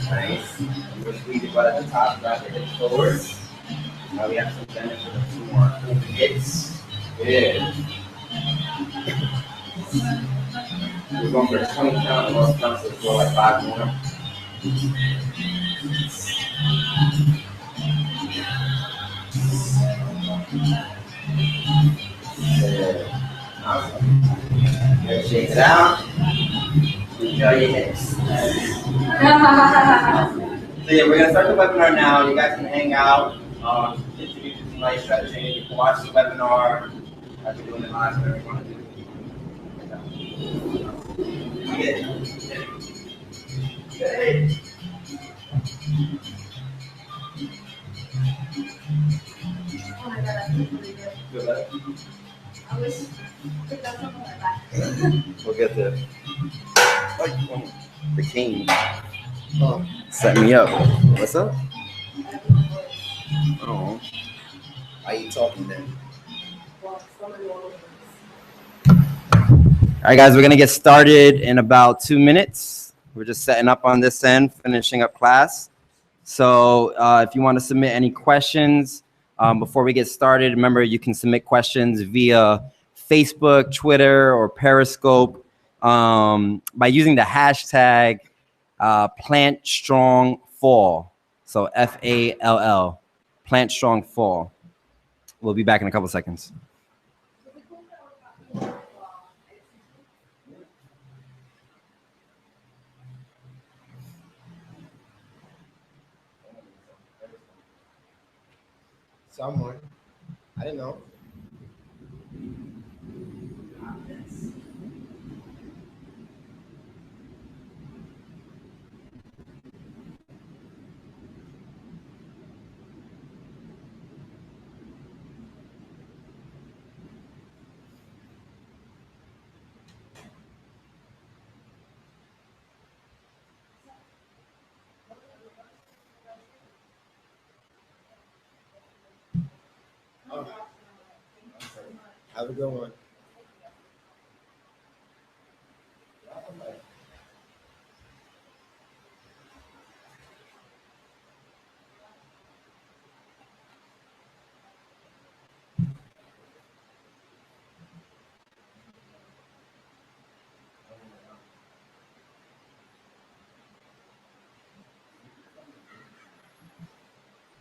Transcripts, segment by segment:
Nice. We're squeezing butt at the top, grab the hips forward. Now we have some benefit of 2 more open hits. Good. We're going for a 20 count and most counts, so go like 5 more. Good. Awesome. Good. Shake it out. Enjoy your hips. So yeah, we're gonna start the webinar now. You guys can hang out, continue to do some light stretching. You can watch the webinar as we're doing it live, whatever you want to do. Good. Oh my god, that's really good. Feel better? I wish picked up something like that. We'll get the cane. Oh, set me up. What's up? Oh. Why are you talking then? Well, all right, guys, we're going to get started in about 2 minutes. We're just setting up on this end, finishing up class. So if you want to submit any questions before we get started, remember you can submit questions via Facebook, Twitter, or Periscope by using the hashtag PlantStrongFall. So FALL, PlantStrongFall. We'll be back in a couple seconds. Someone. I didn't know. Oh. Have a good one.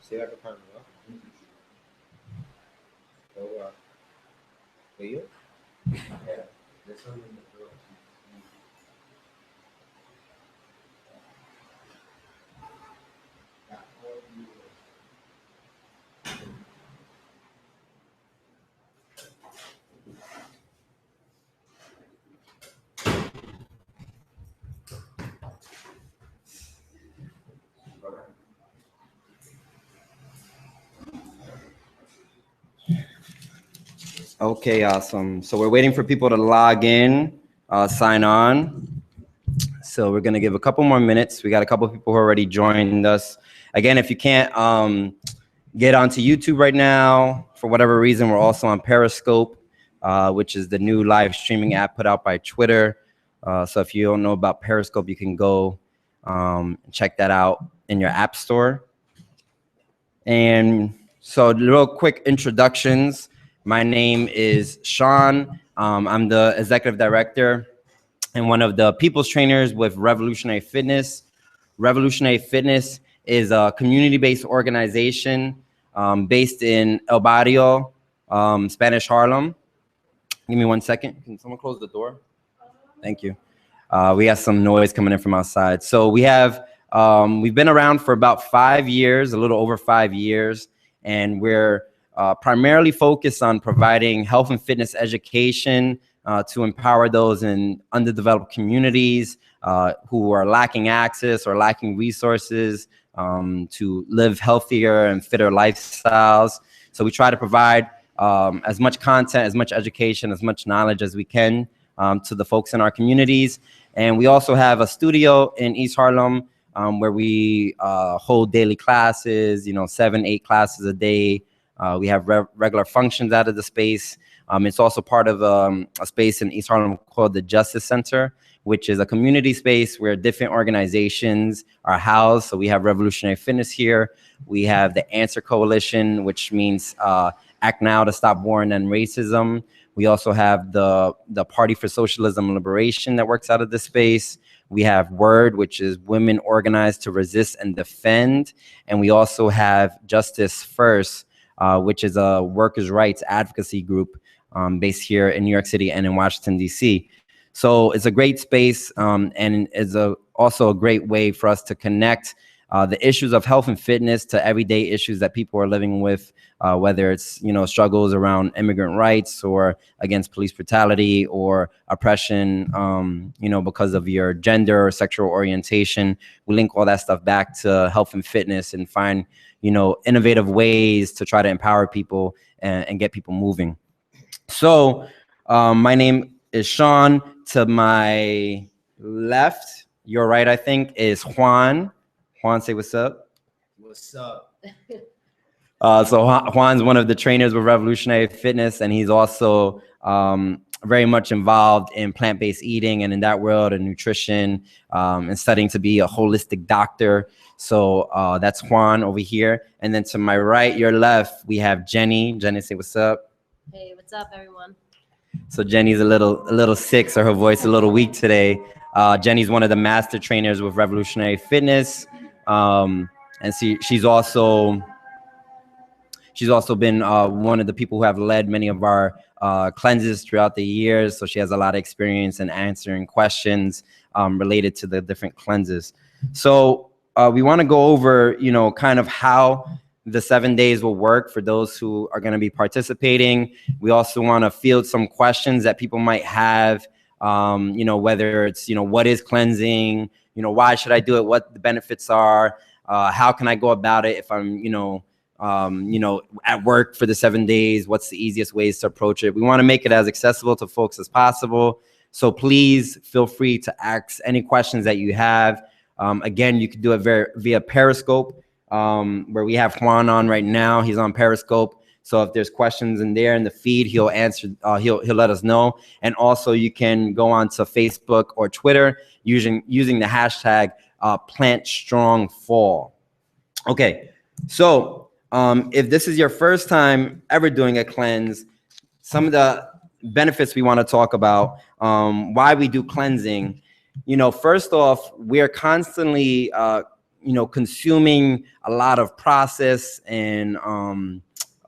See if I can find it. Go for you? Yeah. There's something in the door. Okay, awesome. So we're waiting for people to log in, sign on. So we're gonna give a couple more minutes. We got a couple of people who already joined us. Again, if you can't get onto YouTube right now, for whatever reason, we're also on Periscope, which is the new live streaming app put out by Twitter. So if you don't know about Periscope, you can go check that out in your app store. And so real quick introductions. My name is Sean. I'm the executive director and one of the people's trainers with Revolutionary Fitness. Revolutionary Fitness is a community-based organization based in El Barrio, Spanish Harlem. Give me 1 second. Can someone close the door? Thank you. We have some noise coming in from outside. So we have, we've been around for about 5 years, a little over 5 years, and we're primarily focused on providing health and fitness education to empower those in underdeveloped communities who are lacking access or lacking resources to live healthier and fitter lifestyles. So we try to provide as much content, as much education, as much knowledge as we can to the folks in our communities. And we also have a studio in East Harlem where we hold daily classes, 7, 8 classes a day. We have regular functions out of the space. It's also part of a space in East Harlem called the Justice Center, which is a community space where different organizations are housed. So we have Revolutionary Fitness here. We have the Answer Coalition, which means Act Now to Stop War and End Racism. We also have the Party for Socialism and Liberation that works out of this space. We have WORD, which is Women Organized to Resist and Defend. And we also have Justice First, which is a workers' rights advocacy group based here in New York City and in Washington, D.C. So it's a great space and is also a great way for us to connect the issues of health and fitness to everyday issues that people are living with, whether it's, struggles around immigrant rights or against police brutality or oppression, because of your gender or sexual orientation. We link all that stuff back to health and fitness and find, innovative ways to try to empower people and get people moving. So my name is Sean. To my left, your right, I think, is Juan. Juan, say what's up. What's up? So Juan's one of the trainers with Revolutionary Fitness, and he's also very much involved in plant-based eating and in that world and nutrition and studying to be a holistic doctor. So that's Juan over here. And then to my right, your left, we have Jenny. Jenny, say what's up. Hey, what's up, everyone? So Jenny's a little sick, so her voice a little weak today. Jenny's one of the master trainers with Revolutionary Fitness, and she's also been one of the people who have led many of our cleanses throughout the years. So she has a lot of experience in answering questions related to the different cleanses. So we want to go over, kind of how the 7 days will work for those who are going to be participating. We also want to field some questions that people might have, whether it's, what is cleansing, why should I do it, what the benefits are, how can I go about it if I'm, at work for the 7 days, what's the easiest ways to approach it. We want to make it as accessible to folks as possible. So please feel free to ask any questions that you have. Again, you can do it via Periscope. Where we have Juan on right now. He's on Periscope. So if there's questions in there in the feed, he'll answer, he'll let us know. And also you can go on to Facebook or Twitter using the hashtag PlantStrongFall. Okay, so if this is your first time ever doing a cleanse, some of the benefits we want to talk about, why we do cleansing. First off, we're constantly consuming a lot of processed and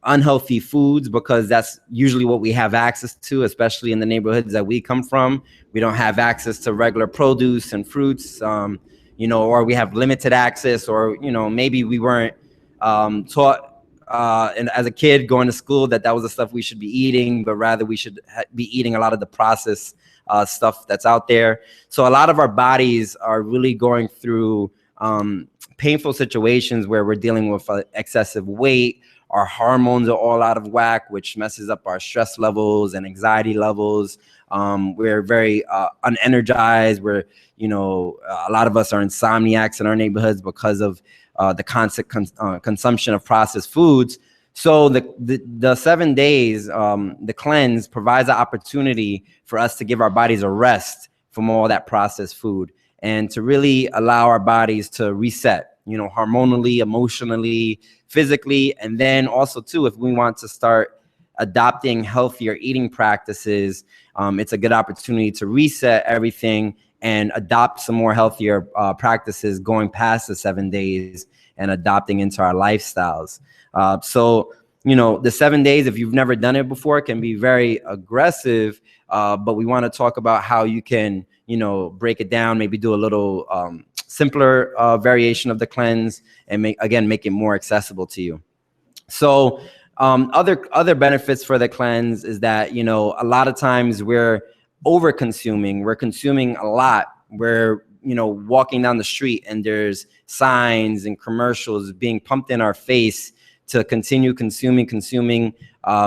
unhealthy foods because that's usually what we have access to, especially in the neighborhoods that we come from. We don't have access to regular produce and fruits, or we have limited access, or, maybe we weren't taught and as a kid going to school that was the stuff we should be eating, but rather we should be eating a lot of the processed stuff that's out there. So a lot of our bodies are really going through painful situations where we're dealing with excessive weight. Our hormones are all out of whack, which messes up our stress levels and anxiety levels. We're very unenergized. We're, a lot of us are insomniacs in our neighborhoods because of the constant consumption of processed foods. So the 7 days, the cleanse provides an opportunity for us to give our bodies a rest from all that processed food and to really allow our bodies to reset, hormonally, emotionally, physically. And then also too, if we want to start adopting healthier eating practices, it's a good opportunity to reset everything and adopt some more healthier practices going past the 7 days and adopting into our lifestyles. So, the 7 days, if you've never done it before, can be very aggressive, but we want to talk about how you can, break it down, maybe do a little simpler variation of the cleanse and make it more accessible to you. So other benefits for the cleanse is that, a lot of times we're over consuming. We're consuming a lot. We're, walking down the street and there's signs and commercials being pumped in our face to continue consuming,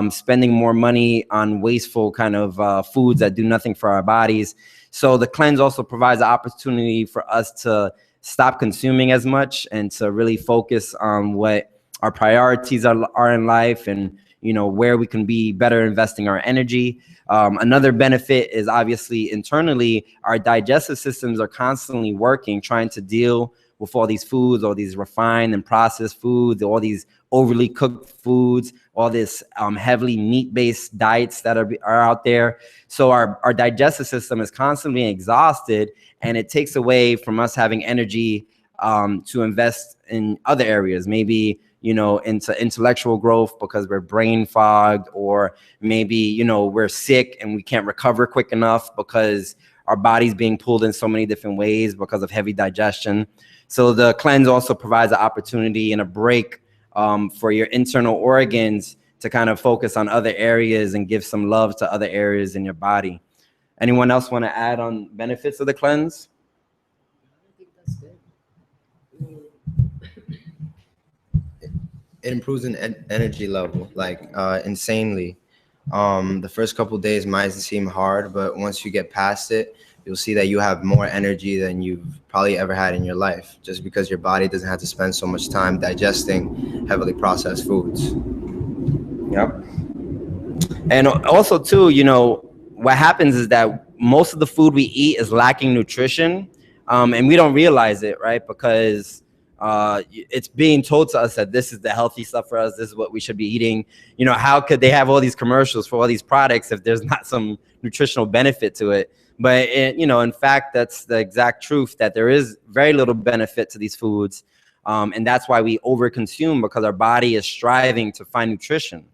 spending more money on wasteful kind of foods that do nothing for our bodies. So the cleanse also provides an opportunity for us to stop consuming as much and to really focus on what our priorities are in life and, where we can be better investing our energy. Another benefit is obviously internally, our digestive systems are constantly working, trying to deal with all these foods, all these refined and processed foods, all these overly cooked foods, all this heavily meat-based diets that are out there. So our digestive system is constantly exhausted, and it takes away from us having energy to invest in other areas, maybe into intellectual growth because we're brain fogged, or maybe we're sick and we can't recover quick enough because our body's being pulled in so many different ways because of heavy digestion. So the cleanse also provides an opportunity and a break for your internal organs to kind of focus on other areas and give some love to other areas in your body. Anyone else want to add on benefits of the cleanse? I think that's good. It improves an energy level, like insanely. The first couple of days might seem hard, but once you get past it, you'll see that you have more energy than you've probably ever had in your life, just because your body doesn't have to spend so much time digesting heavily processed foods. Yep. And also too, what happens is that most of the food we eat is lacking nutrition, and we don't realize it, right? Because it's being told to us that this is the healthy stuff for us. This is what we should be eating. How could they have all these commercials for all these products if there's not some nutritional benefit to it? But in fact, that's the exact truth, that there is very little benefit to these foods, and that's why we overconsume, because our body is striving to find nutrition.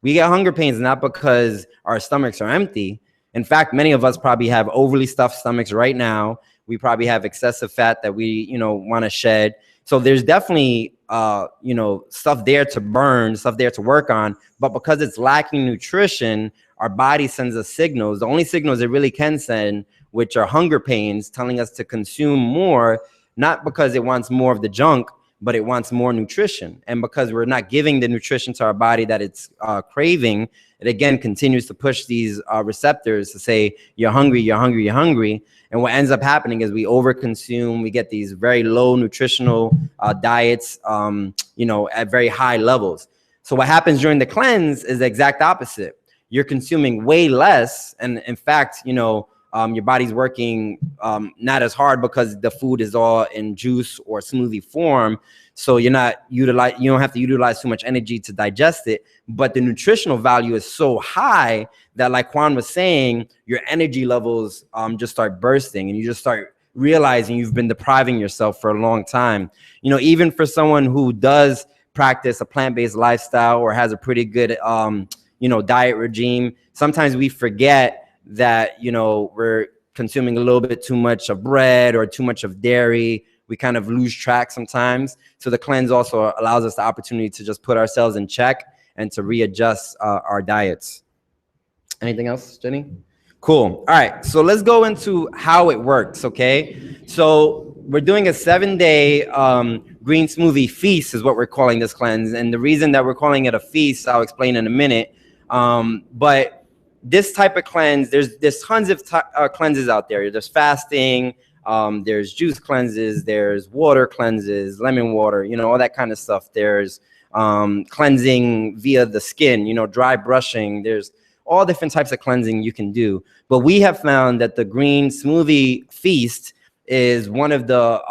We get hunger pains not because our stomachs are empty. In fact, many of us probably have overly stuffed stomachs right now. We probably have excessive fat that we want to shed. So there's definitely, stuff there to burn, stuff there to work on. But because it's lacking nutrition, our body sends us signals. The only signals it really can send, which are hunger pains, telling us to consume more, not because it wants more of the junk, but it wants more nutrition. And because we're not giving the nutrition to our body that it's craving, it again continues to push these receptors to say, you're hungry, you're hungry, you're hungry. And what ends up happening is we overconsume. We get these very low nutritional diets, at very high levels. So what happens during the cleanse is the exact opposite. You're consuming way less. And in fact, your body's working not as hard because the food is all in juice or smoothie form. So you don't have to utilize too much energy to digest it. But the nutritional value is so high that, like Juan was saying, your energy levels just start bursting, and you just start realizing you've been depriving yourself for a long time. Even for someone who does practice a plant-based lifestyle or has a pretty good diet regime, sometimes we forget that we're consuming a little bit too much of bread or too much of dairy. We kind of lose track sometimes. So the cleanse also allows us the opportunity to just put ourselves in check and to readjust our diets. Anything else, Jenny? Cool. All right, so let's go into how it works. Okay, so we're doing a 7-day green smoothie feast is what we're calling this cleanse. And the reason that we're calling it a feast, I'll explain in a minute. But this type of cleanse, there's tons of cleanses out there. There's fasting, there's juice cleanses, there's water cleanses, lemon water, all that kind of stuff. There's cleansing via the skin, dry brushing. There's all different types of cleansing you can do. But we have found that the green smoothie feast is one of the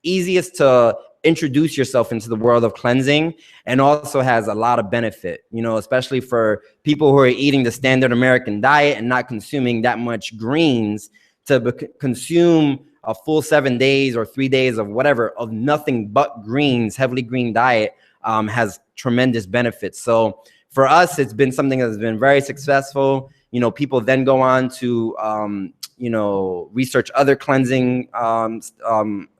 easiest to introduce yourself into the world of cleansing, and also has a lot of benefit, especially for people who are eating the standard American diet and not consuming that much greens. To consume a full 7 days or 3 days of whatever, of nothing but greens, heavily green diet, has tremendous benefits. So for us, it's been something that's been very successful. People then go on to research other cleansing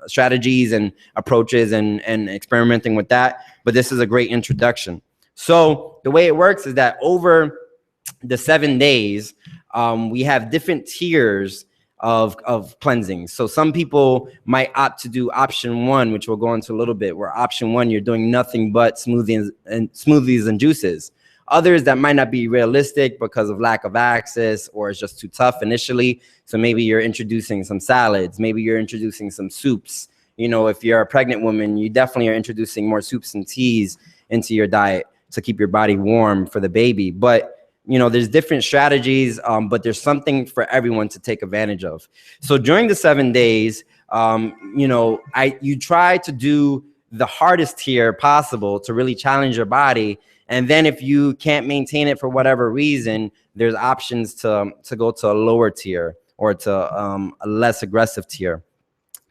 strategies and approaches and experimenting with that. But this is a great introduction. So the way it works is that over the 7 days, we have different tiers of cleansing. So some people might opt to do option 1, which we'll go into a little bit, where option 1, you're doing nothing but smoothies and juices. Others that might not be realistic because of lack of access, or it's just too tough initially. So maybe you're introducing some salads, maybe you're introducing some soups. If you're a pregnant woman, you definitely are introducing more soups and teas into your diet. to keep your body warm for the baby. But there's different strategies, but there's something for everyone to take advantage of. So during the 7 days, you try to do the hardest tier possible to really challenge your body. And then if you can't maintain it for whatever reason, there's options to go to a lower tier or to a less aggressive tier.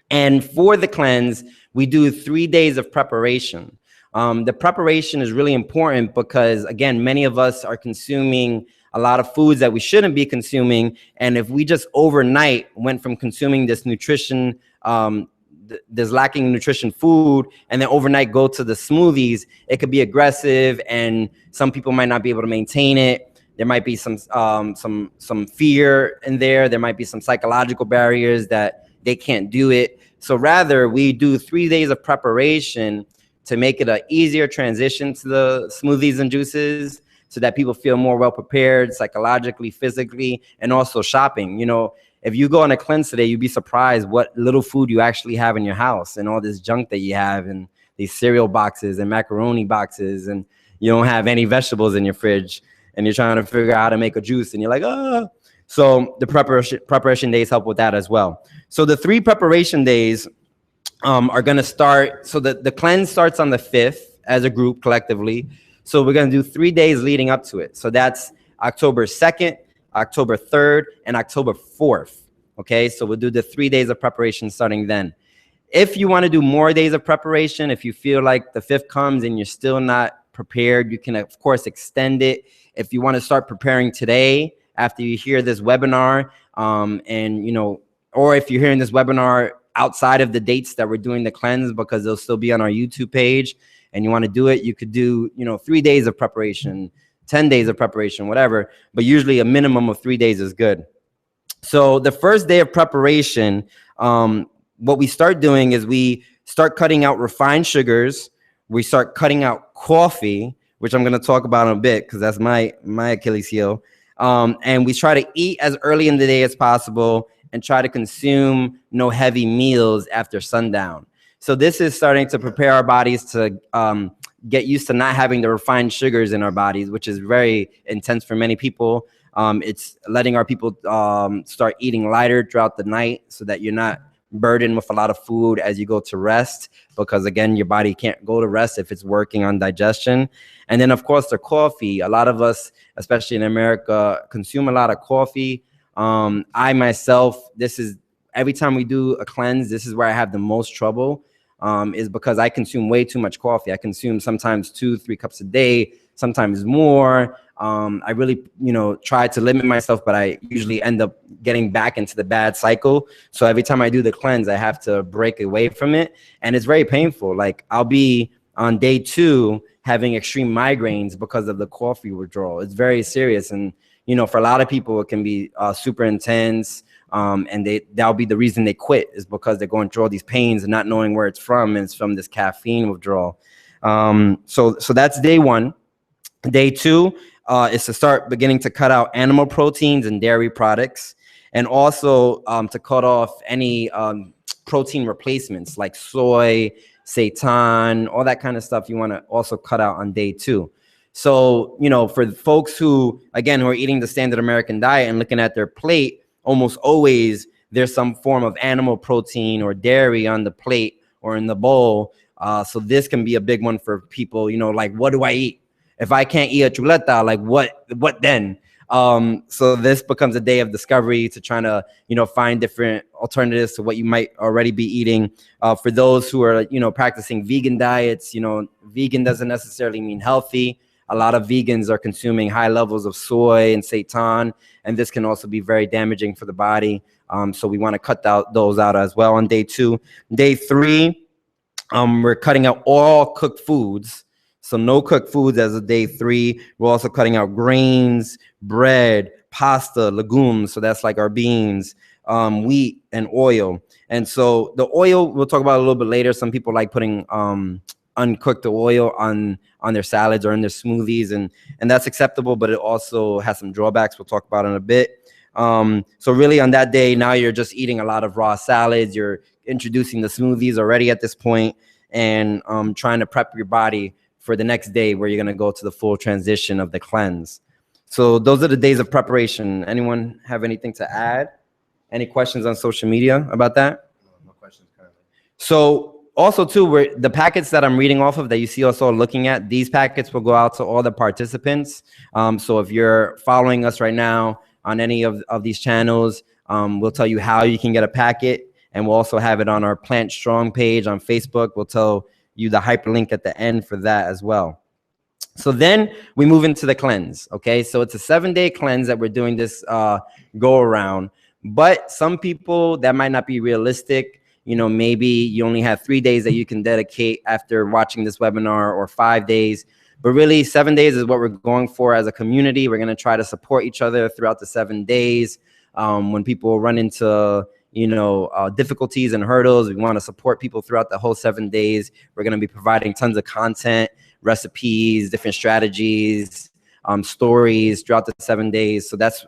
And for the cleanse, we do 3 days of preparation. The preparation is really important because, again, many of us are consuming a lot of foods that we shouldn't be consuming. And if we just overnight went from consuming this nutrition, this lacking nutrition food, and then overnight go to the smoothies, it could be aggressive, and some people might not be able to maintain it. There might be some fear in there. There might be some psychological barriers that they can't do it. So rather, we do 3 days of preparation to make it an easier transition to the smoothies and juices, so that people feel more well prepared psychologically, physically, and also shopping. If you go on a cleanse today, you'd be surprised what little food you actually have in your house, and all this junk that you have, and these cereal boxes and macaroni boxes, and you don't have any vegetables in your fridge, and you're trying to figure out how to make a juice, and you're like, ah. So the preparation days help with that as well. So the 3 preparation days are going to start. So the cleanse starts on the 5th as a group collectively. So we're going to do 3 days leading up to it. So that's October 2nd, October 3rd, and October 4th. Okay, so we'll do the 3 days of preparation starting then. If you want to do more days of preparation, if you feel like the 5th comes and you're still not prepared, you can, of course, extend it. If you want to start preparing today after you hear this webinar, or if you're hearing this webinar outside of the dates that we're doing the cleanse, because they'll still be on our YouTube page, and you want to do it, you could do 3 days of preparation, 10 days of preparation, whatever, but usually a minimum of 3 days is good. So the first day of preparation, what we start doing is we start cutting out refined sugars. We start cutting out coffee, which I'm going to talk about in a bit because that's my Achilles heel. And we try to eat as early in the day as possible and try to consume no heavy meals after sundown. So this is starting to prepare our bodies to get used to not having the refined sugars in our bodies, which is very intense for many people. It's letting our people start eating lighter throughout the night so that you're not burdened with a lot of food as you go to rest, because again, your body can't go to rest if it's working on digestion. And then of course the coffee. A lot of us, especially in America, consume a lot of coffee. I myself, every time we do a cleanse, this is where I have the most trouble, is because I consume way too much coffee. I consume sometimes 2-3 cups a day, sometimes more. I really, try to limit myself, but I usually end up getting back into the bad cycle. So every time I do the cleanse, I have to break away from it. And it's very painful. Like I'll be on day 2 having extreme migraines because of the coffee withdrawal. It's very serious. And, for a lot of people, it can be super intense. And that'll be the reason they quit, is because they're going through all these pains and not knowing where it's from. And it's from this caffeine withdrawal. So that's day 1. Day 2 is to start beginning to cut out animal proteins and dairy products, and also to cut off any protein replacements like soy, seitan, all that kind of stuff. You want to also cut out on day 2. So, for folks who are eating the standard American diet and looking at their plate, almost always there's some form of animal protein or dairy on the plate or in the bowl. So this can be a big one for people, like, what do I eat? If I can't eat a chuleta, like what then? So this becomes a day of discovery to trying to, find different alternatives to what you might already be eating. For those who are, practicing vegan diets, vegan doesn't necessarily mean healthy. A lot of vegans are consuming high levels of soy and seitan, and this can also be very damaging for the body. So we want to cut those out as well on day 2. Day 3, we're cutting out all cooked foods. So no cooked foods as of day 3. We're also cutting out grains, bread, pasta, legumes. So that's like our beans, wheat, and oil. And so the oil, we'll talk about a little bit later. Some people like putting uncooked oil on their salads or in their smoothies, and that's acceptable, but it also has some drawbacks we'll talk about in a bit. So really on that day, now you're just eating a lot of raw salads. You're introducing the smoothies already at this point, and trying to prep your body for the next day where you're going to go to the full transition of the cleanse. So those are the days of preparation. Anyone have anything to add? Any questions on social media about that? No questions currently. So also too, the packets that I'm reading off of that you see us all looking at, these packets will go out to all the participants. So if you're following us right now on any of these channels, we'll tell you how you can get a packet, and we'll also have it on our Plant Strong page on Facebook. We'll tell you the hyperlink at the end for that as well. So then we move into the cleanse. Okay, so it's a 7-day cleanse that we're doing this go around. But some people, that might not be realistic. You know, maybe you only have 3 days that you can dedicate after watching this webinar, or 5 days. But really, 7 days is what we're going for as a community. We're going to try to support each other throughout the 7 days. When people run into, you know, difficulties and hurdles, we want to support people throughout the whole 7 days. We're going to be providing tons of content, recipes, different strategies, stories throughout the 7 days. So that's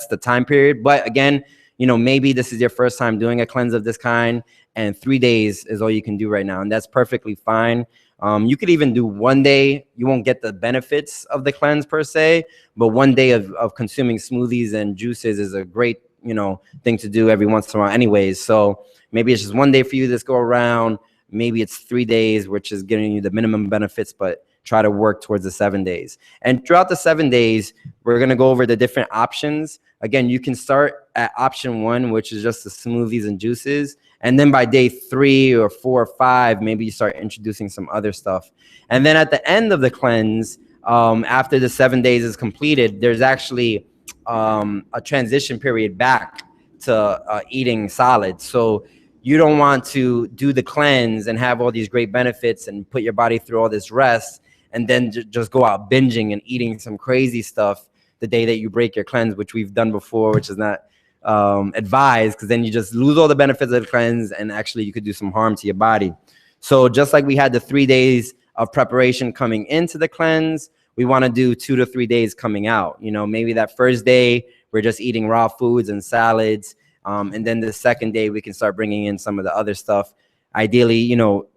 the time period. But again, you know, maybe this is your first time doing a cleanse of this kind, and 3 days is all you can do right now, and that's perfectly fine. You could even do 1 day. You won't get the benefits of the cleanse per se, but 1 day of consuming smoothies and juices is a great, you know, thing to do every once in a while anyways. So maybe it's just 1 day for you this go around. Maybe it's 3 days, which is giving you the minimum benefits, but try to work towards the 7 days. And throughout the 7 days, we're going to go over the different options. Again, you can start at option 1, which is just the smoothies and juices. And then by day 3 or 4 or 5, maybe you start introducing some other stuff. And then at the end of the cleanse, after the 7 days is completed, there's actually a transition period back to eating solids. So you don't want to do the cleanse and have all these great benefits and put your body through all this rest and then just go out binging and eating some crazy stuff the day that you break your cleanse, which we've done before, which is not advised, because then you just lose all the benefits of the cleanse and actually you could do some harm to your body. So just like we had the 3 days of preparation coming into the cleanse, we want to do 2 to 3 days coming out. You know, maybe that first day we're just eating raw foods and salads. And then the second day, we can start bringing in some of the other stuff. Ideally, you know,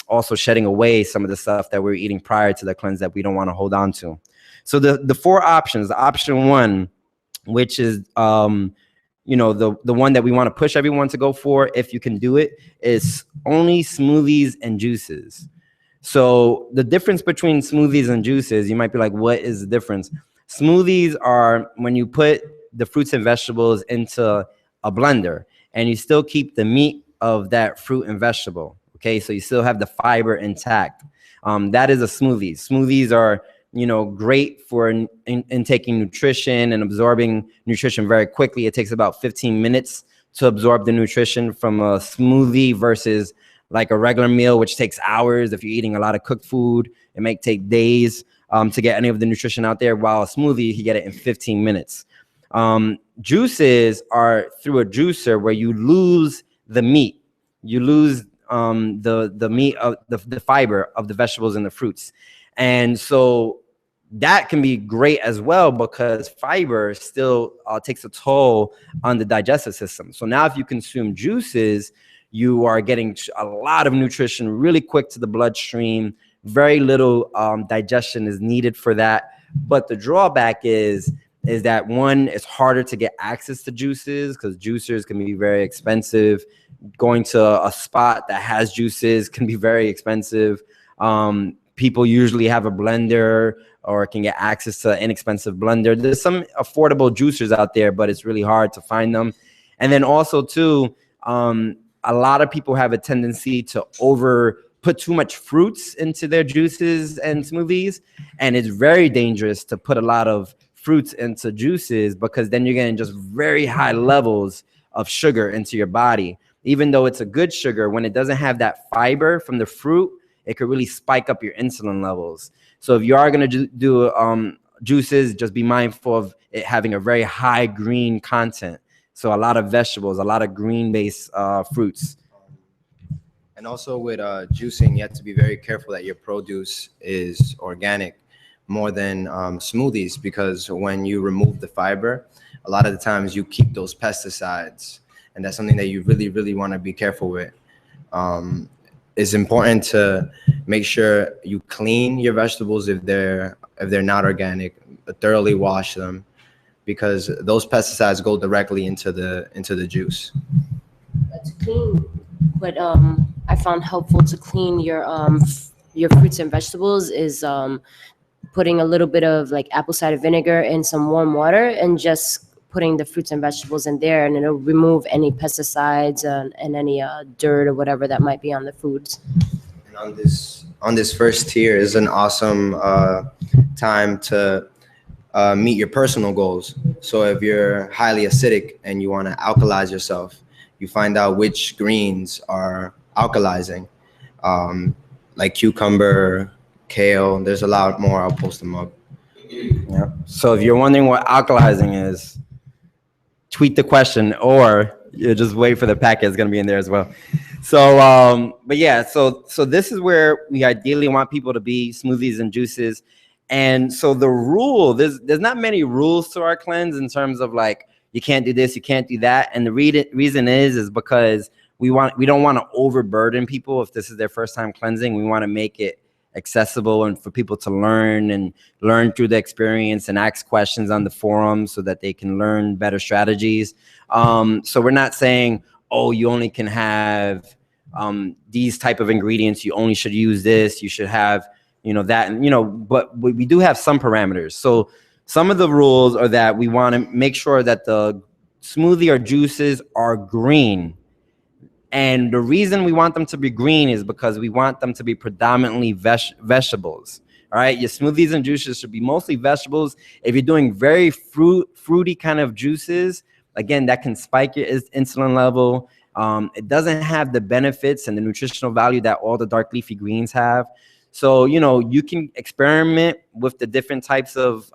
also shedding away some of the stuff that we're eating prior to the cleanse that we don't want to hold on to. So the 4 options, option 1, which is, you know, the one that we want to push everyone to go for, if you can do it, is only smoothies and juices. So the difference between smoothies and juices, you might be like, what is the difference? Smoothies are when you put the fruits and vegetables into a blender and you still keep the meat of that fruit and vegetable. Okay, so you still have the fiber intact. That is a smoothie. Smoothies are, you know, great for intaking nutrition and absorbing nutrition very quickly. It takes about 15 minutes to absorb the nutrition from a smoothie versus like a regular meal, which takes hours. If you're eating a lot of cooked food, it may take days to get any of the nutrition out there, while a smoothie, you get it in 15 minutes. Juices are through a juicer where you lose the meat. You lose the meat of the fiber of the vegetables and the fruits. And so that can be great as well, because fiber still takes a toll on the digestive system. So now if you consume juices, you are getting a lot of nutrition really quick to the bloodstream. Very little digestion is needed for that. But the drawback is that, one, it's harder to get access to juices because juicers can be very expensive. Going to a spot that has juices can be very expensive. People usually have a blender or can get access to an inexpensive blender. There's some affordable juicers out there, but it's really hard to find them. And then also too, a lot of people have a tendency to put too much fruits into their juices and smoothies. And it's very dangerous to put a lot of fruits into juices, because then you're getting just very high levels of sugar into your body. Even though it's a good sugar, when it doesn't have that fiber from the fruit, it could really spike up your insulin levels. So if you are going to do juices, just be mindful of it having a very high green content. So a lot of vegetables, a lot of green-based fruits. And also with juicing, you have to be very careful that your produce is organic more than smoothies, because when you remove the fiber, a lot of the times you keep those pesticides, and that's something that you really, really want to be careful with. it's important to make sure you clean your vegetables if they're not organic, thoroughly wash them, because those pesticides go directly into the juice. That's clean. What I found helpful to clean your fruits and vegetables is putting a little bit of like apple cider vinegar in some warm water and just putting the fruits and vegetables in there, and it'll remove any pesticides and any dirt or whatever that might be on the foods. And on this first tier is an awesome time to meet your personal goals. So if you're highly acidic and you want to alkalize yourself, you find out which greens are alkalizing, like cucumber, kale. There's a lot more. I'll post them up. Yeah. So if you're wondering what alkalizing is, tweet the question, or you just wait for the packet. It's going to be in there as well. So, but yeah, so this is where we ideally want people to be: smoothies and juices. And so the rule, there's not many rules to our cleanse in terms of like, you can't do this, you can't do that. And the reason is because we don't want to overburden people if this is their first time cleansing. We want to make it accessible and for people to learn through the experience and ask questions on the forum so that they can learn better strategies. So we're not saying, oh, you only can have these type of ingredients. You only should use this. You should have, that, and, but we do have some parameters. So some of the rules are that we want to make sure that the smoothie or juices are green. And the reason we want them to be green is because we want them to be predominantly vegetables. All right, your smoothies and juices should be mostly vegetables. If you're doing very fruity kind of juices, again, that can spike your insulin level. It doesn't have the benefits and the nutritional value that all the dark leafy greens have. So, you can experiment with the different types of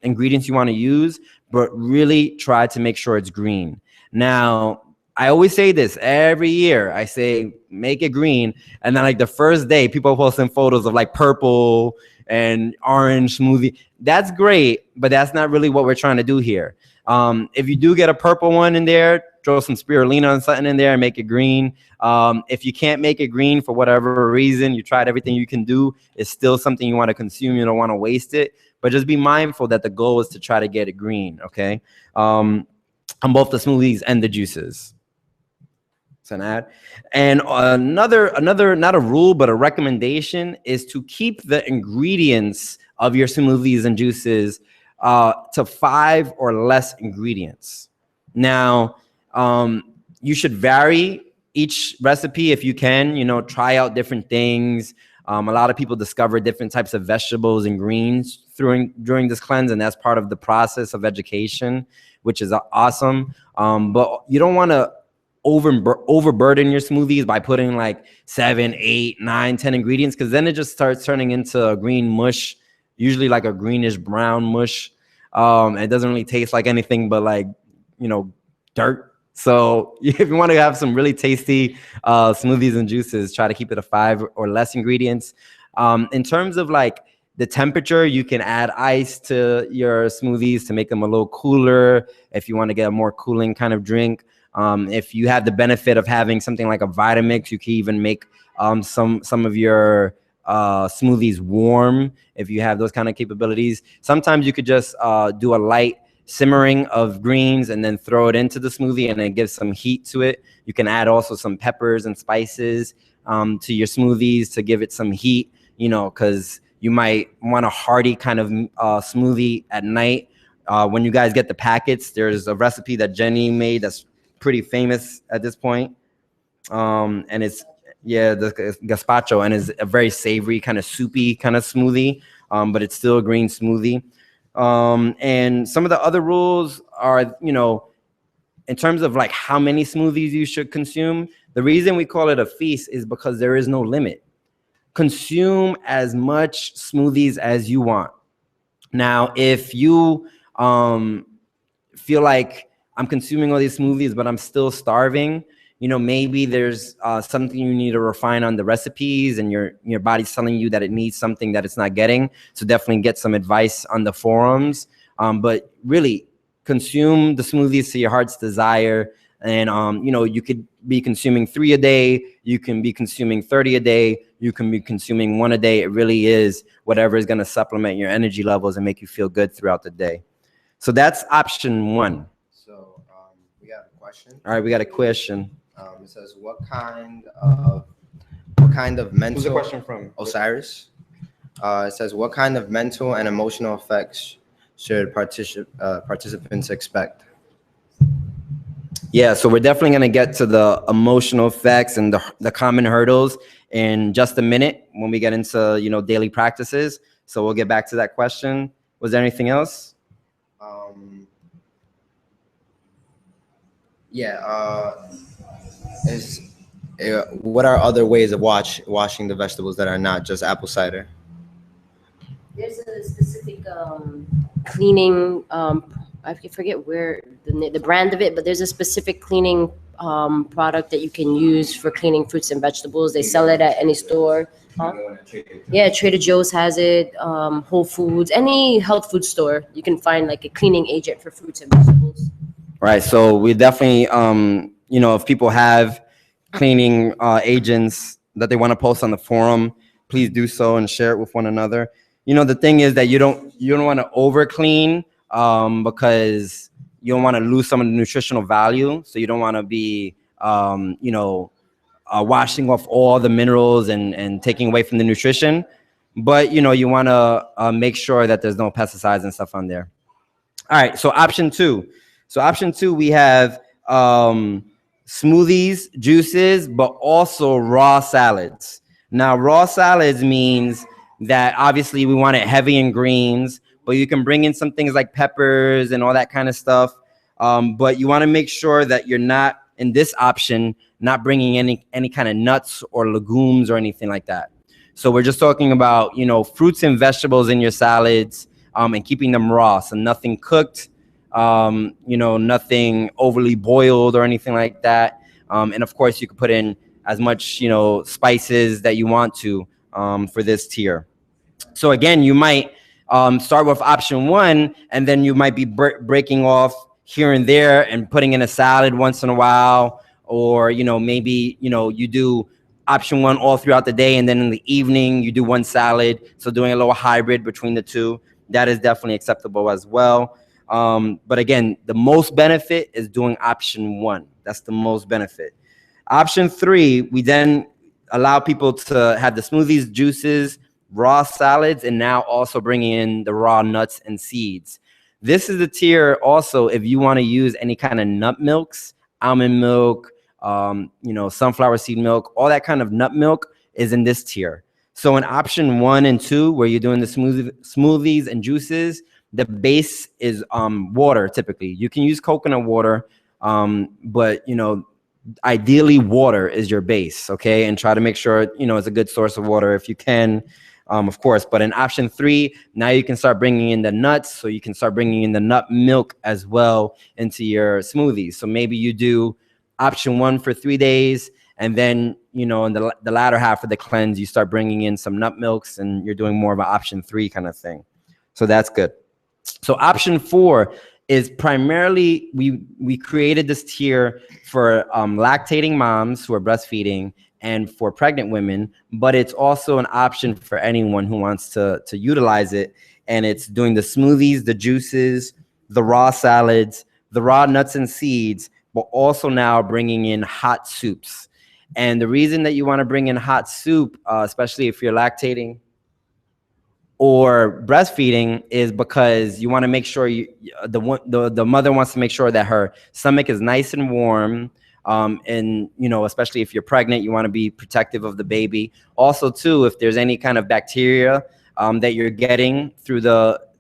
ingredients you want to use, but really try to make sure it's green. Now, I always say this every year. I say, make it green. And then like the first day, people are posting photos of like purple and orange smoothie. That's great, but that's not really what we're trying to do here. If you do get a purple one in there, throw some spirulina and something in there and make it green. If you can't make it green for whatever reason, you tried everything you can do, it's still something you want to consume. You don't want to waste it. But just be mindful that the goal is to try to get it green, okay? On both the smoothies and the juices. An ad. And another not a rule but a recommendation is to keep the ingredients of your smoothies and juices to 5 or less ingredients. Now you should vary each recipe if you can, try out different things. A lot of people discover different types of vegetables and greens during this cleanse, and that's part of the process of education, which is awesome. But you don't want to overburden your smoothies by putting like 7, 8, 9, 10 ingredients, because then it just starts turning into a green mush, usually like a greenish brown mush. It doesn't really taste like anything but like, dirt. So if you want to have some really tasty smoothies and juices, try to keep it to 5 or less ingredients. In terms of like the temperature, you can add ice to your smoothies to make them a little cooler if you want to get a more cooling kind of drink. If you have the benefit of having something like a Vitamix, you can even make some of your smoothies warm if you have those kind of capabilities. Sometimes you could just do a light simmering of greens and then throw it into the smoothie, and then give some heat to it. You can add also some peppers and spices to your smoothies to give it some heat, because you might want a hearty kind of smoothie at night. When you guys get the packets, there's a recipe that Jenny made that's pretty famous at this point, and it's the gazpacho, and is a very savory kind of soupy kind of smoothie, but it's still a green smoothie. And some of the other rules are, in terms of like how many smoothies you should consume. The reason we call it a feast is because there is no limit. Consume as much smoothies as you want. Now, if you feel like I'm consuming all these smoothies, but I'm still starving, maybe there's something you need to refine on the recipes, and your body's telling you that it needs something that it's not getting. So definitely get some advice on the forums. But really, consume the smoothies to your heart's desire. And, you know, you could be consuming 3 a day. You can be consuming 30 a day. You can be consuming 1 a day. It really is whatever is going to supplement your energy levels and make you feel good throughout the day. So that's option 1. So we got a question. All right, we got a question. It says, what kind of mental? Who's the question from? Osiris. It says, what kind of mental and emotional effects should participants expect? Yeah, so we're definitely going to get to the emotional effects and the common hurdles in just a minute when we get into, you know, daily practices. So we'll get back to that question. Was there anything else? What are other ways of washing the vegetables that are not just apple cider? There's a specific cleaning. I forget where the brand of it, but there's a specific cleaning product that you can use for cleaning fruits and vegetables. They sell it at any store. Huh? Yeah, Trader Joe's has it. Whole Foods, any health food store, you can find like a cleaning agent for fruits and vegetables. Right. So we definitely, you know, if people have cleaning agents that they want to post on the forum, please do so and share it with one another. You know, the thing is that you don't want to over clean because you don't want to lose some of the nutritional value. So you don't want to be, you know, washing off all the minerals and taking away from the nutrition. But, you know, you want to make sure that there's no pesticides and stuff on there. All right. So option 2. So option 2, we have smoothies, juices, but also raw salads. Now, raw salads means that obviously we want it heavy in greens, but you can bring in some things like peppers and all that kind of stuff. But you want to make sure that you're not, in this option, not bringing any kind of nuts or legumes or anything like that. So we're just talking about, you know, fruits and vegetables in your salads and keeping them raw. So nothing cooked, you know, nothing overly boiled or anything like that. And of course, you could put in as much, you know, spices that you want to for this tier. So again, you might start with option 1, and then you might be breaking off here and there and putting in a salad once in a while, or, you know, maybe, you know, you do option 1 all throughout the day, and then in the evening you do 1 salad. So doing a little hybrid between the two, that is definitely acceptable as well. But again, the most benefit is doing option 1. That's the most benefit. Option 3, we then allow people to have the smoothies, juices, raw salads, and now also bringing in the raw nuts and seeds. This is the tier also if you want to use any kind of nut milks, almond milk, you know, sunflower seed milk, all that kind of nut milk is in this tier. So in option 1 and 2, where you're doing the smoothies and juices, the base is water typically. You can use coconut water, but, you know, ideally water is your base, okay? And try to make sure, you know, it's a good source of water if you can, of course. But in option 3, now you can start bringing in the nuts, so you can start bringing in the nut milk as well into your smoothies. So maybe you do option 1 for 3 days, and then, you know, in the latter half of the cleanse, you start bringing in some nut milks, and you're doing more of an option 3 kind of thing. So that's good. So option 4 is primarily, we created this tier for lactating moms who are breastfeeding and for pregnant women, but it's also an option for anyone who wants to utilize it. And it's doing the smoothies, the juices, the raw salads, the raw nuts and seeds, but also now bringing in hot soups. And the reason that you want to bring in hot soup, especially if you're lactating or breastfeeding, is because you want to make sure the mother wants to make sure that her stomach is nice and warm. And, you know, especially if you're pregnant, you want to be protective of the baby. Also, too, if there's any kind of bacteria that you're getting through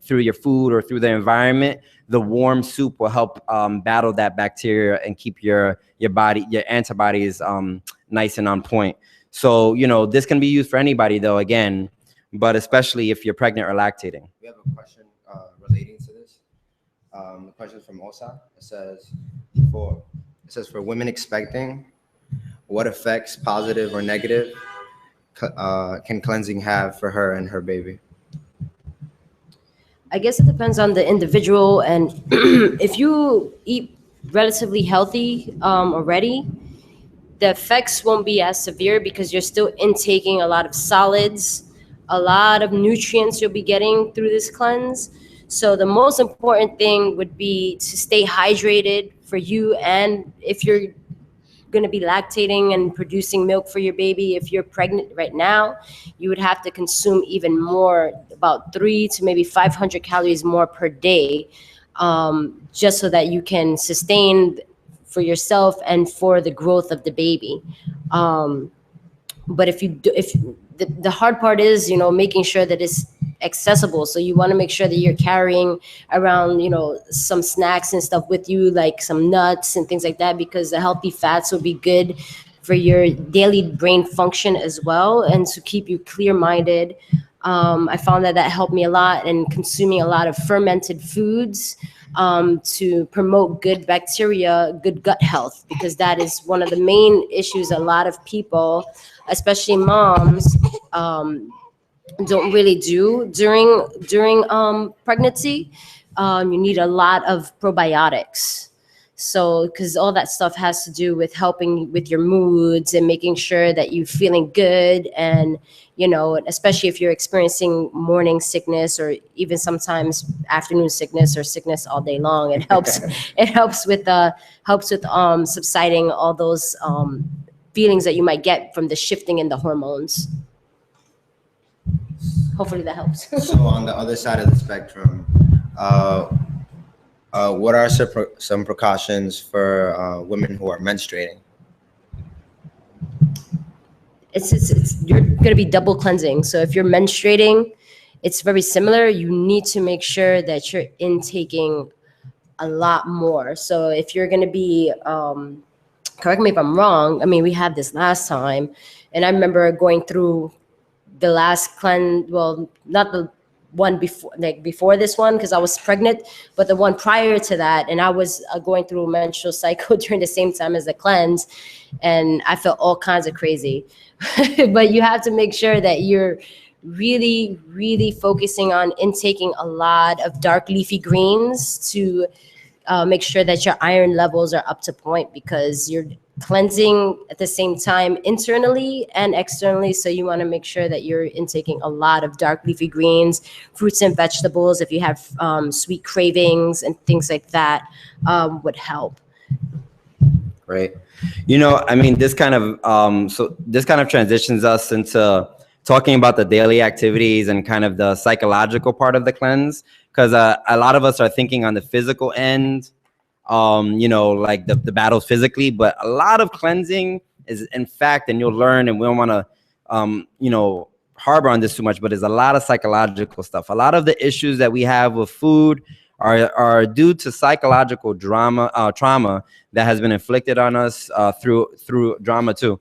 your food or through the environment, the warm soup will help battle that bacteria and keep your body, your antibodies nice and on point. So, you know, this can be used for anybody, though, again, but especially if you're pregnant or lactating. We have a question relating to this. The question is from Osa. It says for women expecting, what effects, positive or negative, can cleansing have for her and her baby? I guess it depends on the individual, and if you eat relatively healthy already, the effects won't be as severe because you're still intaking a lot of solids, a lot of nutrients you'll be getting through this cleanse. So the most important thing would be to stay hydrated for you, and if you're going to be lactating and producing milk for your baby, if you're pregnant right now, you would have to consume even more, about 300 to maybe 500 calories more per day, just so that you can sustain for yourself and for the growth of the baby. But if the hard part is, making sure that it's accessible. So you want to make sure that you're carrying around, some snacks and stuff with you, like some nuts and things like that, because the healthy fats will be good for your daily brain function as well, and to keep you clear-minded. I found that helped me a lot, and consuming a lot of fermented foods to promote good bacteria, good gut health, because that is one of the main issues a lot of people, especially moms, don't really do during pregnancy. You need a lot of probiotics. So, because all that stuff has to do with helping with your moods and making sure that you're feeling good. And, especially if you're experiencing morning sickness or even sometimes afternoon sickness or sickness all day long, it helps. It helps with subsiding all those feelings that you might get from the shifting in the hormones. Hopefully that helps. So on the other side of the spectrum, what are some precautions for women who are menstruating? It's you're going to be double cleansing. So if you're menstruating, it's very similar. You need to make sure that you're intaking a lot more. So if you're going to be, correct me if I'm wrong, I mean, we had this last time, and I remember going through the last cleanse, well, not the one before this one, because I was pregnant, but the one prior to that, and I was going through a menstrual cycle during the same time as the cleanse, and I felt all kinds of crazy. But you have to make sure that you're really, really focusing on intaking a lot of dark leafy greens to make sure that your iron levels are up to point, because you're cleansing at the same time internally and externally. So you want to make sure that you're intaking a lot of dark leafy greens, fruits and vegetables. If you have sweet cravings and things like that, would help. Right. I mean, this kind of transitions us into talking about the daily activities and kind of the psychological part of the cleanse, because a lot of us are thinking on the physical end, like the battles physically, but a lot of cleansing is, in fact, and you'll learn, and we don't want to, harbor on this too much, but there's a lot of psychological stuff. A lot of the issues that we have with food are due to psychological trauma that has been inflicted on us through drama too,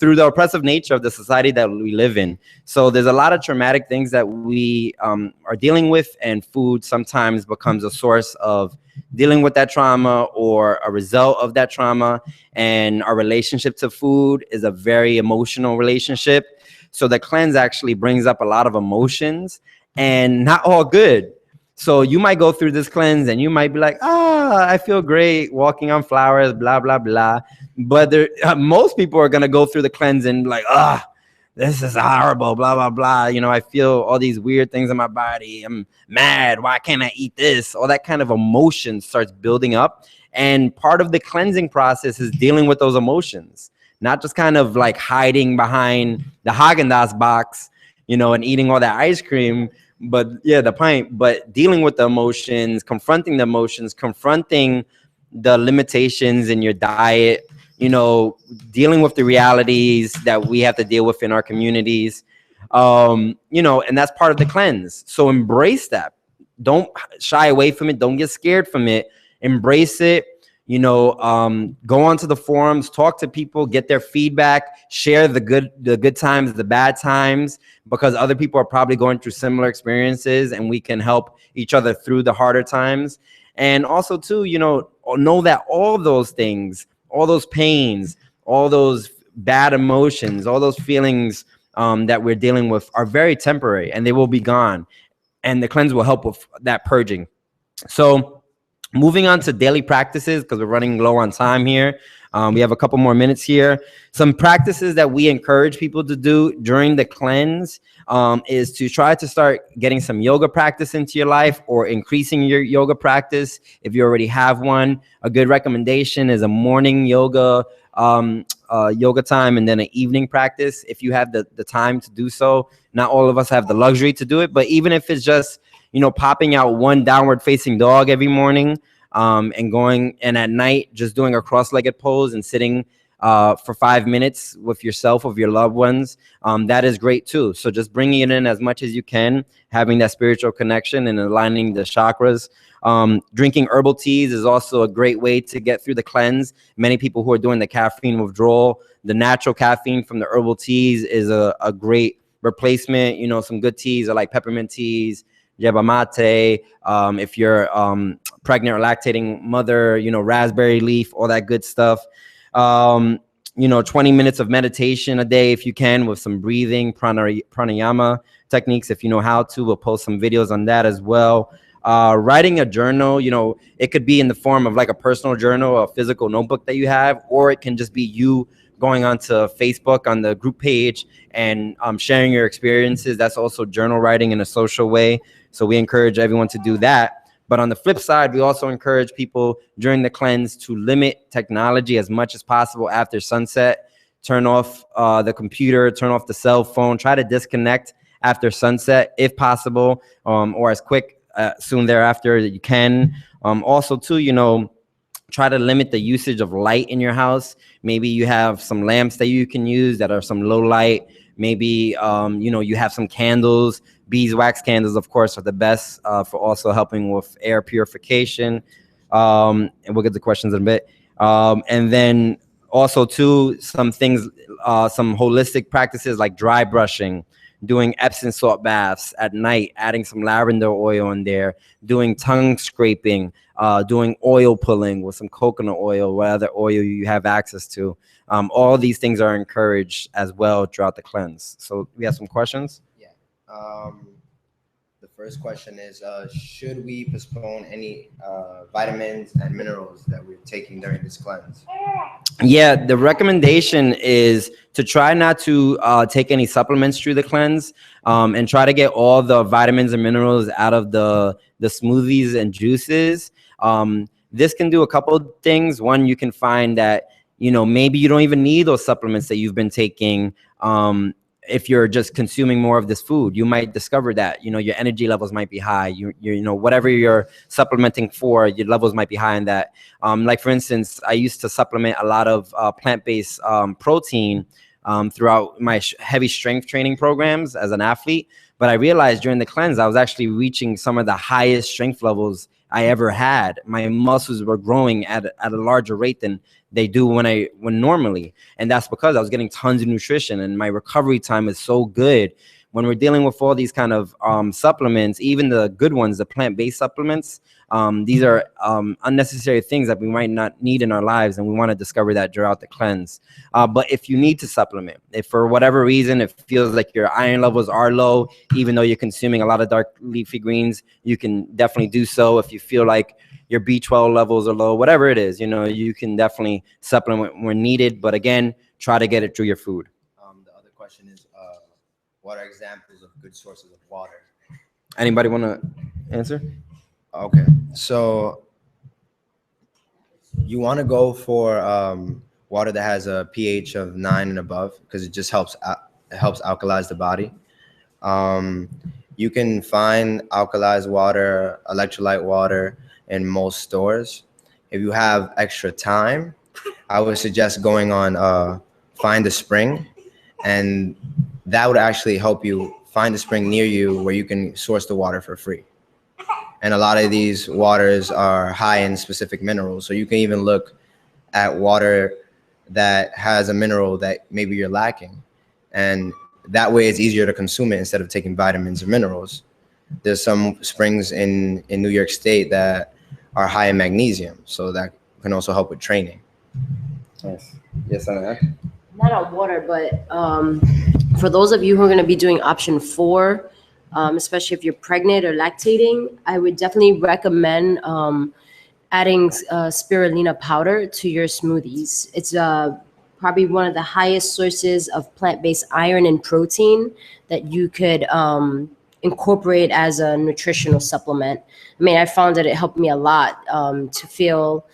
through the oppressive nature of the society that we live in. So there's a lot of traumatic things that we are dealing with, and food sometimes becomes a source of dealing with that trauma or a result of that trauma. And our relationship to food is a very emotional relationship. So the cleanse actually brings up a lot of emotions, and not all good. So you might go through this cleanse and you might be like, I feel great walking on flowers, blah, blah, blah. But most people are going to go through the cleanse and like, this is horrible, blah, blah, blah. I feel all these weird things in my body. I'm mad. Why can't I eat this? All that kind of emotion starts building up. And part of the cleansing process is dealing with those emotions, not just kind of like hiding behind the Haagen-Dazs box, and eating all that ice cream. But yeah, the pint, but dealing with the emotions, confronting the emotions, confronting the limitations in your diet, dealing with the realities that we have to deal with in our communities, and that's part of the cleanse. So embrace that. Don't shy away from it. Don't get scared from it. Embrace it. Go onto the forums, talk to people, get their feedback, share the good times, the bad times, because other people are probably going through similar experiences, and we can help each other through the harder times. And also too, know that all those things, all those pains, all those bad emotions, all those feelings that we're dealing with are very temporary, and they will be gone. And the cleanse will help with that purging. So Moving on to daily practices, because we're running low on time here. We have a couple more minutes here. Some practices that we encourage people to do during the cleanse is to try to start getting some yoga practice into your life, or increasing your yoga practice if you already have one. A good recommendation is a morning yoga time, and then an evening practice if you have the time to do so. Not all of us have the luxury to do it, but even if it's just, you know, popping out one downward facing dog every morning, and at night just doing a cross-legged pose and sitting for 5 minutes with yourself, with your loved ones, that is great too. So just bringing it in as much as you can, having that spiritual connection and aligning the chakras. Drinking herbal teas is also a great way to get through the cleanse. Many people who are doing the caffeine withdrawal, the natural caffeine from the herbal teas is a great replacement. You know, some good teas are like peppermint teas, yerba mate. If you're pregnant or lactating mother, you know, raspberry leaf, all that good stuff. You know, 20 minutes of meditation a day if you can, with some breathing, pranayama techniques if you know how to. We'll post some videos on that as well. Writing a journal, you know, it could be in the form of like a personal journal, a physical notebook that you have, or it can just be you going onto Facebook on the group page and sharing your experiences. That's also journal writing in a social way. So we encourage everyone to do that. But on the flip side, we also encourage people during the cleanse to limit technology as much as possible after sunset. Turn off the computer, turn off the cell phone, try to disconnect after sunset if possible, or as quick soon thereafter that you can. Also too, you know, try to limit the usage of light in your house. Maybe you have some lamps that you can use that are some low light. Maybe, you know, you have some candles. Beeswax candles, of course, are the best for also helping with air purification. And we'll get to questions in a bit. And then also, too, some things, some holistic practices like dry brushing, doing Epsom salt baths at night, adding some lavender oil in there, doing tongue scraping, doing oil pulling with some coconut oil, what other oil you have access to. All these things are encouraged as well throughout the cleanse. So we have some questions. The first question is, should we postpone any vitamins and minerals that we're taking during this cleanse? Yeah, the recommendation is to try not to take any supplements through the cleanse, and try to get all the vitamins and minerals out of the smoothies and juices. This can do a couple of things. One, you can find that, you know, maybe you don't even need those supplements that you've been taking. If you're just consuming more of this food, you might discover that, you know, your energy levels might be high. You know, whatever you're supplementing for, your levels might be high in that. Like for instance, I used to supplement a lot of plant-based protein throughout my heavy strength training programs as an athlete. But I realized during the cleanse, I was actually reaching some of the highest strength levels I ever had. My muscles were growing at a larger rate than they do when normally. And that's because I was getting tons of nutrition, and my recovery time is so good. When we're dealing with all these kind of supplements, even the good ones, the plant-based supplements, these are unnecessary things that we might not need in our lives, and we want to discover that throughout the cleanse. But if you need to supplement, if for whatever reason it feels like your iron levels are low, even though you're consuming a lot of dark leafy greens, you can definitely do so. If you feel like your B12 levels are low, whatever it is, you know, you can definitely supplement when needed. But again, try to get it through your food. The other question is, what are examples of good sources of water? Anybody want to answer? Okay, so you want to go for water that has a pH of 9 and above, because it just helps alkalize the body. You can find alkalized water, electrolyte water in most stores. If you have extra time, I would suggest going on Find a Spring, and that would actually help you find a spring near you where you can source the water for free. And a lot of these waters are high in specific minerals. So you can even look at water that has a mineral that maybe you're lacking. And that way it's easier to consume it instead of taking vitamins or minerals. There's some springs in New York State that are high in magnesium. So that can also help with training. Nice. Yes, Anna. Not on water, but for those of you who are going to be doing option 4, especially if you're pregnant or lactating, I would definitely recommend adding spirulina powder to your smoothies. It's probably one of the highest sources of plant-based iron and protein that you could incorporate as a nutritional supplement. I mean, I found that it helped me a lot to feel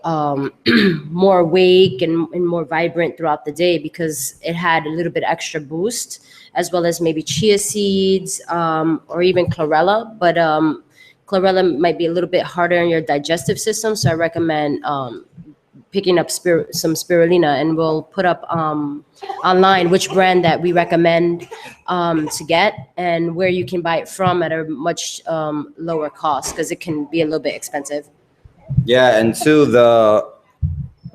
more awake and more vibrant throughout the day, because it had a little bit extra boost, as well as maybe chia seeds or even chlorella. But chlorella might be a little bit harder on your digestive system, so I recommend picking up some spirulina, and we'll put up online which brand that we recommend to get and where you can buy it from at a much lower cost, because it can be a little bit expensive. Yeah, and we got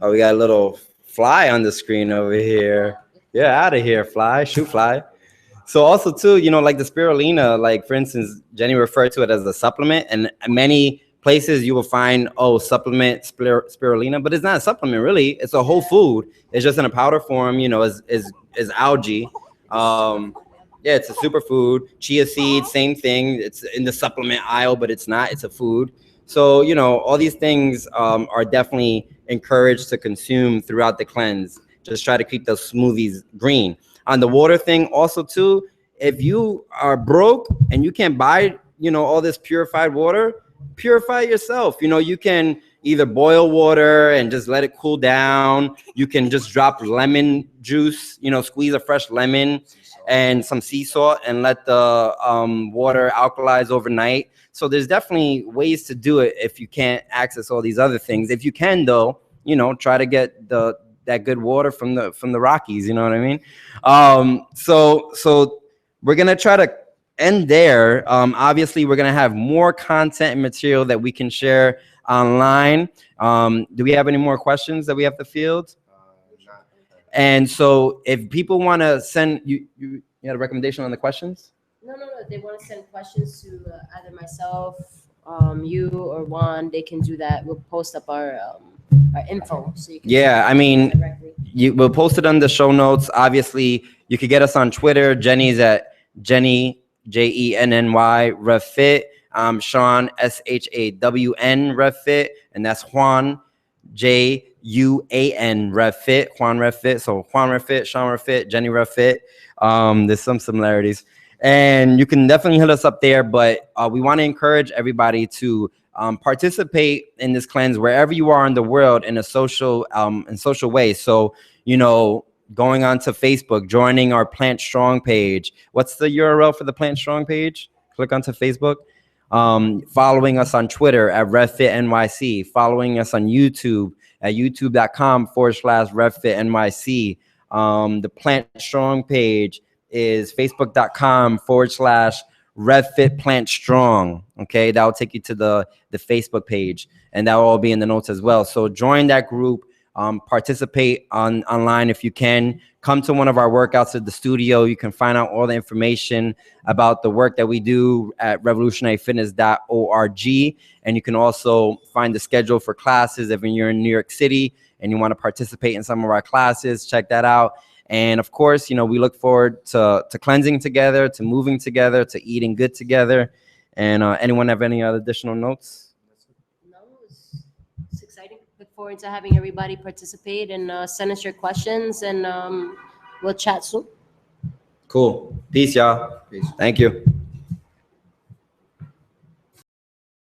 a little fly on the screen over here. Yeah, out of here, fly, shoot fly. So also too, like the spirulina, like for instance, Jenny referred to it as a supplement, and many places you will find, supplement spirulina, but it's not a supplement really. It's a whole food. It's just in a powder form, is algae. Yeah, it's a superfood. Chia seeds, same thing. It's in the supplement aisle, but it's not. It's a food. So, all these things are definitely encouraged to consume throughout the cleanse. Just try to keep those smoothies green. On the water thing also too, if you are broke and you can't buy, all this purified water, purify yourself. You can either boil water and just let it cool down. You can just drop lemon juice, squeeze a fresh lemon and some sea salt and let the water alkalize overnight. So there's definitely ways to do it if you can't access all these other things. If you can, though, try to get that good water from the Rockies. You know what I mean? So we're gonna try to end there. Obviously, we're gonna have more content and material that we can share online. Do we have any more questions that we have to field? And so if people want to send you had a recommendation on the questions? No. They want to send questions to either myself, you, or Juan. They can do that. We'll post up our info, so you can. Yeah, I mean, we'll post it on the show notes. Obviously, you could get us on Twitter. Jenny's at Jenny JENNY RevFit. Sean SHAWN RevFit, and that's Juan JUAN RevFit. Juan RevFit. So Juan RevFit, Sean RevFit, Jenny RevFit. There's some similarities, and you can definitely hit us up there. But we want to encourage everybody to participate in this cleanse wherever you are in the world in a social way. So going on to Facebook, joining our Plant Strong page. What's the URL for the Plant Strong page? Click onto Facebook. Following us on Twitter at RevFitNYC. Following us on YouTube at youtube.com/RevFitNYC. The Plant Strong page is facebook.com/RevFit Plant Strong. Okay, that will take you to the Facebook page, and that will all be in the notes as well. So join that group. Participate online if you can. Come to one of our workouts at the studio. You can find out all the information about the work that we do at revolutionaryfitness.org. And you can also find the schedule for classes if you're in New York City and you want to participate in some of our classes. Check that out. And of course, we look forward to cleansing together, to moving together, to eating good together. And anyone have any other additional notes? Look forward to having everybody participate, and send us your questions, and we'll chat soon. Cool. Peace, y'all. Peace. Thank you.